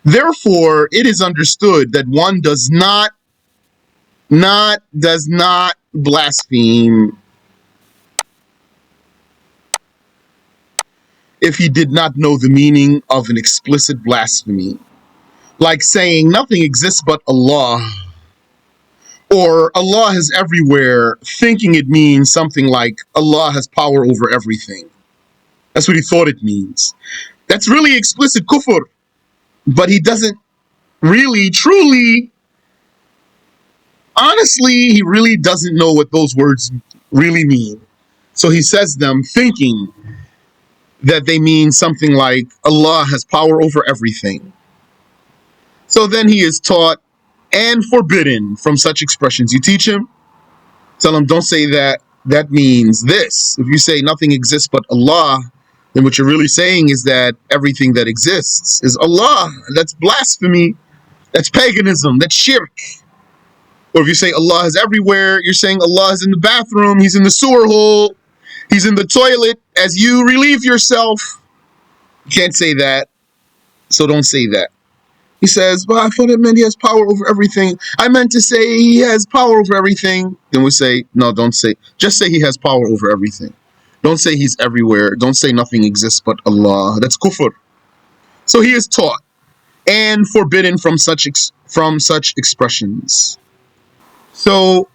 Therefore, it is understood that one does not blaspheme if he did not know the meaning of an explicit blasphemy, like saying nothing exists but Allah, or Allah is everywhere, thinking it means something like Allah has power over everything. That's what he thought it means. That's really explicit kufr, but he doesn't really, truly, honestly, he really doesn't know what those words really mean. So he says them thinking that they mean something like Allah has power over everything. So then he is taught and forbidden from such expressions. You teach him, tell him, don't say that. That means this. If you say nothing exists but Allah, then what you're really saying is that everything that exists is Allah. That's blasphemy. That's paganism. That's shirk. Or if you say Allah is everywhere, you're saying Allah is in the bathroom, He's in the sewer hole, He's in the toilet as you relieve yourself. You can't say that, so don't say that. He says, well, I thought it meant He has power over everything. I meant to say He has power over everything. Then we say, no, don't say. Just say He has power over everything. Don't say He's everywhere. Don't say nothing exists but Allah. That's kufr. So he is taught and forbidden from such expressions. So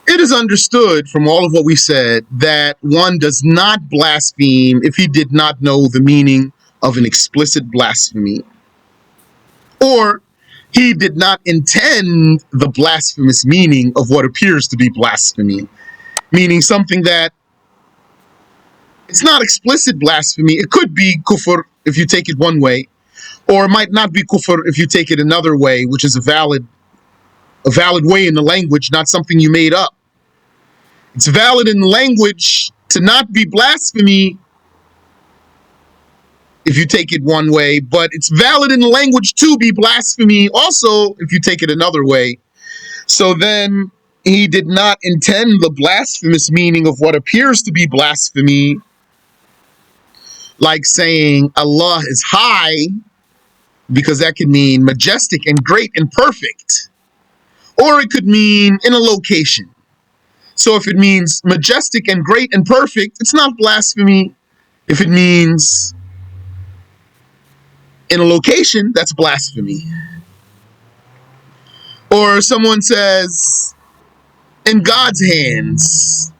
it is understood from all of what we said that one does not blaspheme if he did not know the meaning of an explicit blasphemy, or he did not intend the blasphemous meaning of what appears to be blasphemy, meaning something that it's not explicit blasphemy. It could be kufr if you take it one way, or it might not be kufr if you take it another way, which is a valid way in the language, not something you made up. It's valid in the language to not be blasphemy if you take it one way, but it's valid in the language to be blasphemy also if you take it another way. So then he did not intend the blasphemous meaning of what appears to be blasphemy, like saying Allah is high, because that could mean majestic and great and perfect. Or it could mean in a location. So if it means majestic and great and perfect, it's not blasphemy. If it means in a location, that's blasphemy. Or someone says, in God's hands.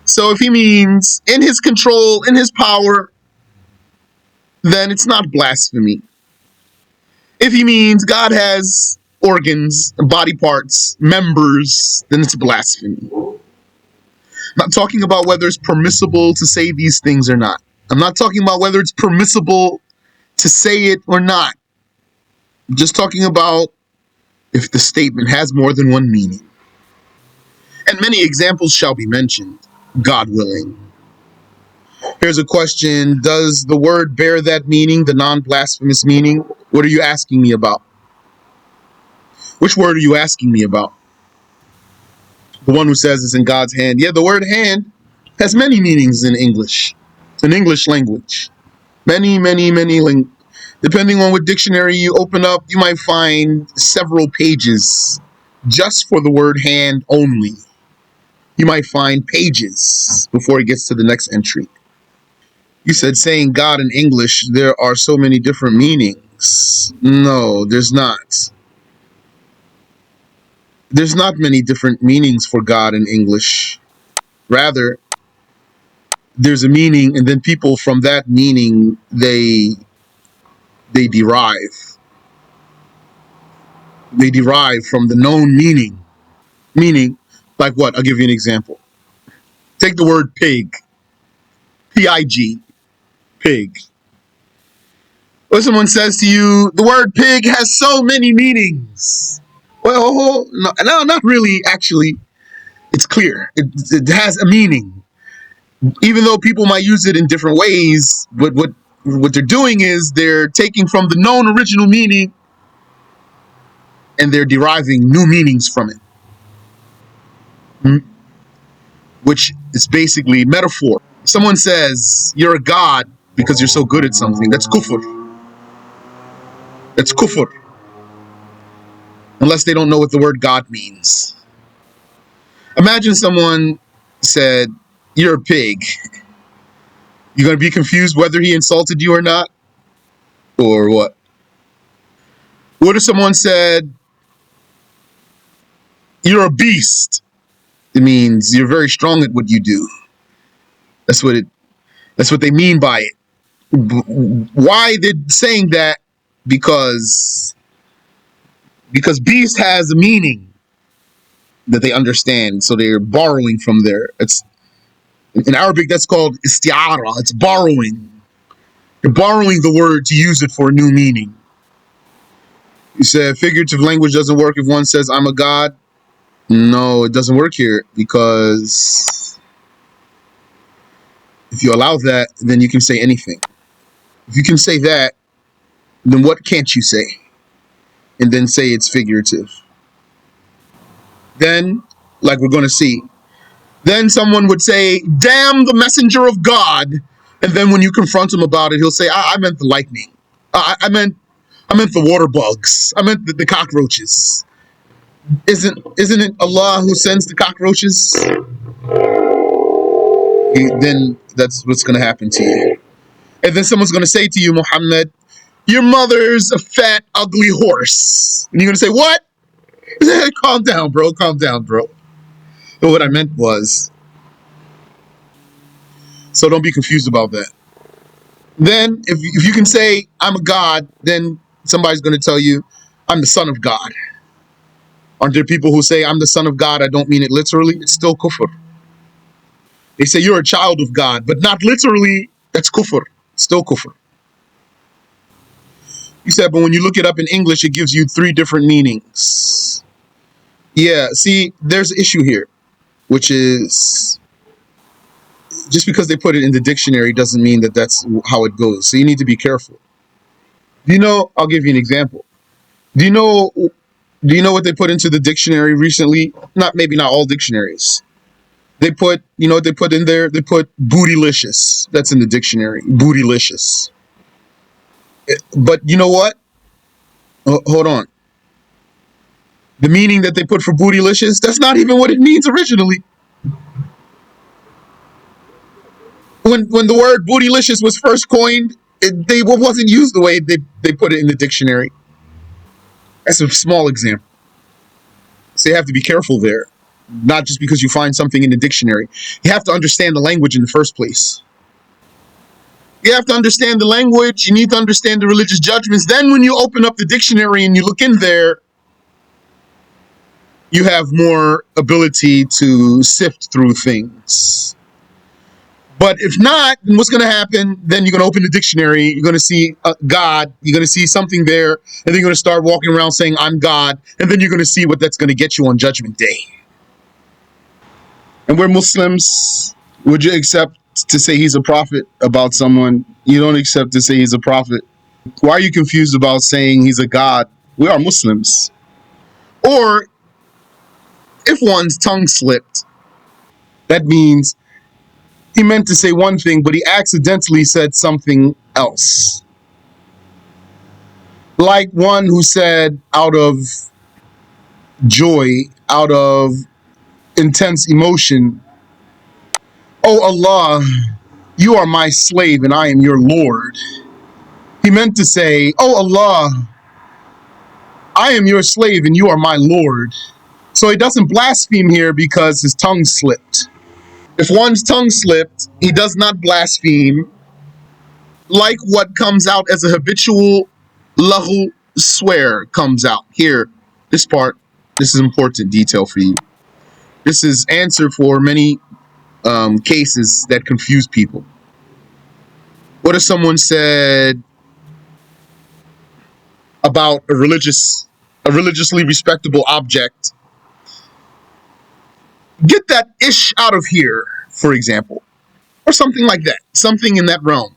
So if he means in His control, in His power, then it's not blasphemy. If he means God has organs, body parts, members, then it's blasphemy. I'm not talking about whether it's permissible to say these things or not. I'm not talking about whether it's permissible to say it or not. I'm just talking about if the statement has more than one meaning. And many examples shall be mentioned, God willing. Here's a question. Does the word bear that meaning, the non-blasphemous meaning? What are you asking me about? Which word are you asking me about? The one who says it's in God's hand. Yeah, the word hand has many meanings in English language. Many. Depending on what dictionary you open up, you might find several pages just for the word hand only. You might find pages before it gets to the next entry. You said saying God in English, there are so many different meanings. No, there's not. There's not many different meanings for God in English. Rather, there's a meaning, and then people from that meaning, they derive. They derive from the known meaning. Meaning, like what? I'll give you an example. Take the word pig. P-I-G. Pig. When someone says to you, the word pig has so many meanings. Well, no, not really, actually. It's clear. It has a meaning. Even though people might use it in different ways, but what they're doing is they're taking from the known original meaning and they're deriving new meanings from it. Which is basically metaphor. Someone says, you're a god. because you're so good at something. That's kufr. That's kufr. Unless they don't know what the word God means. Imagine someone said, "You're a pig." You're going to be confused whether he insulted you or not? Or what? What if someone said, "You're a beast"? It means you're very strong at what you do. That's what it. That's what they mean by it. Why they're saying that? Because beast has a meaning that they understand, so they're borrowing from there. It's in Arabic that's called isti'ara. It's borrowing. You're borrowing the word to use it for a new meaning. You said figurative language doesn't work if one says I'm a god. No, it doesn't work here because if you allow that, then you can say anything. If you can say that, then what can't you say? And then say it's figurative. Then, like we're going to see, then someone would say, "Damn the messenger of God." And then when you confront him about it, he'll say, I meant the lightning. I meant the water bugs. I meant the cockroaches. Isn't it Allah who sends the cockroaches? Then that's what's going to happen to you. And then someone's going to say to you, "Muhammad, your mother's a fat, ugly horse." And you're going to say, "What?" Calm down, bro. Calm down, bro. But what I meant was, so don't be confused about that. Then, if you can say, "I'm a god," then somebody's going to tell you, "I'm the son of God." Aren't there people who say, "I'm the son of God, I don't mean it literally"? It's still kufr. They say, "You're a child of God," but not literally. That's kufr. Still kufr. You said, but when you look it up in English, it gives you 3 different meanings. Yeah, see, there's an issue here, which is just because they put it in the dictionary doesn't mean that that's how it goes. So you need to be careful. Do you know? I'll give you an example. Do you know? Do you know what they put into the dictionary recently? Maybe not all dictionaries. They put, you know what they put in there? They put bootylicious. That's in the dictionary. Bootylicious. But you know what? Hold on. The meaning that they put for bootylicious, that's not even what it means originally. When the word bootylicious was first coined, it wasn't used the way they put it in the dictionary. That's a small example. So you have to be careful there. Not just because you find something in the dictionary. You have to understand the language in the first place. You have to understand the language. You need to understand the religious judgments. Then when you open up the dictionary and you look in there, you have more ability to sift through things. But if not, then what's going to happen? Then you're going to open the dictionary. You're going to see God. You're going to see something there. And then you're going to start walking around saying, "I'm God." And then you're going to see what that's going to get you on Judgment Day. And we're Muslims. Would you accept to say he's a prophet about someone? You don't accept to say he's a prophet. Why are you confused about saying he's a God? We are Muslims. Or if one's tongue slipped, that means he meant to say one thing, but he accidentally said something else. Like one who said out of joy, out of intense emotion, "Oh Allah, you are my slave and I am your Lord." He meant to say, "Oh Allah, I am your slave and you are my Lord." So he doesn't blaspheme here because his tongue slipped. If one's tongue slipped, he does not blaspheme, like what comes out as a habitual lahu swear comes out. Here, this part, this is important detail for you. This is answer for many cases that confuse people. What if someone said about a religiously respectable object, "Get that ish out of here," for example, or something like that, something in that realm?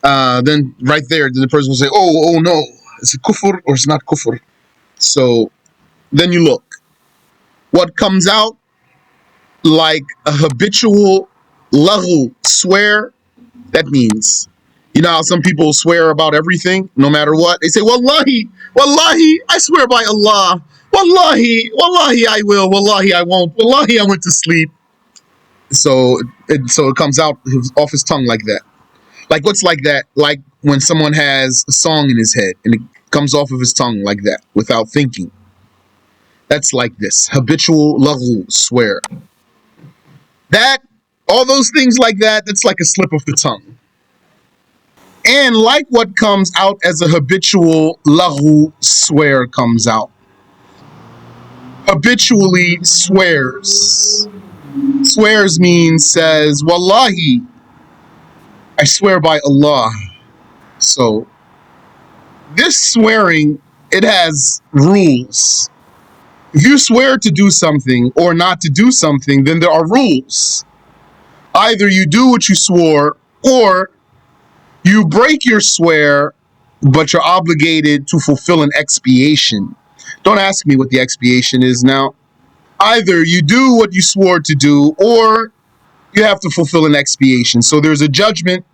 Then right there, then the person will say, oh no, is it kufr or it's not kufr? So then you look. What comes out like a habitual lahu swear, That means, you know how some people swear about everything, no matter what? They say, Wallahi, Wallahi, I swear by Allah. Wallahi, Wallahi, I will. Wallahi, I won't. Wallahi, I went to sleep. So it comes out off his tongue like that. Like, what's like that? Like when someone has a song in his head and it comes off of his tongue like that without thinking. That's like this. Habitual laghu, swear. That, all those things like that, that's like a slip of the tongue. And like what comes out as a habitual laghu, swear comes out. Habitually swears. Swears means says, Wallahi, I swear by Allah. So this swearing, it has rules. If you swear to do something or not to do something, then there are rules. Either you do what you swore, or you break your swear, but you're obligated to fulfill an expiation. Don't ask me what the expiation is now. Either you do what you swore to do, or you have to fulfill an expiation. So there's a judgment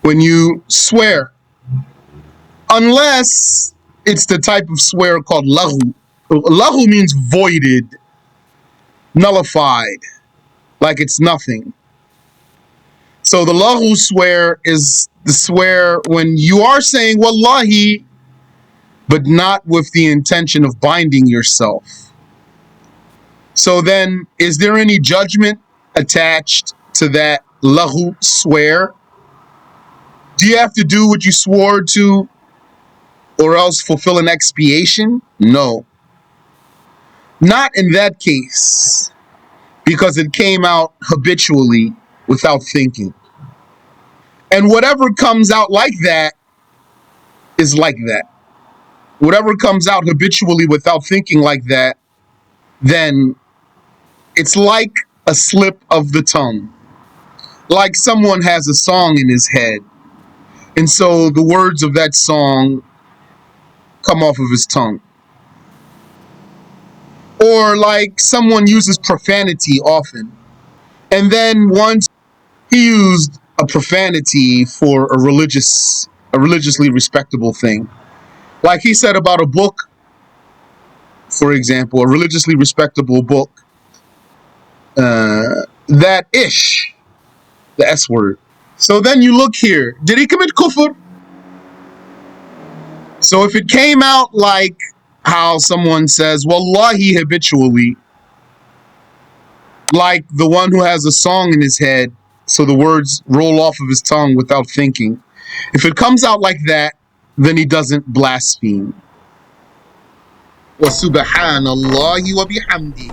when you swear. Unless it's the type of swear called laghu. Laghu means voided, nullified, like it's nothing. So the laghu swear is the swear when you are saying wallahi, but not with the intention of binding yourself. So then, is there any judgment attached to that laghu swear? Do you have to do what you swore to, or else fulfill an expiation? No. Not in that case, because it came out habitually without thinking. And whatever comes out like that is like that. Whatever comes out habitually without thinking like that, then it's like a slip of the tongue. Like someone has a song in his head, and so the words of that song come off of his tongue. Or like someone uses profanity often, and then once he used a profanity for a religiously respectable thing. Like he said about a book, for example, a religiously respectable book, that ish, the S word. So then you look here, did he commit kufr? So if it came out like how someone says, Wallahi habitually, like the one who has a song in his head, so the words roll off of his tongue without thinking. If it comes out like that, then he doesn't blaspheme. Wa subhanallahi wa bihamdi.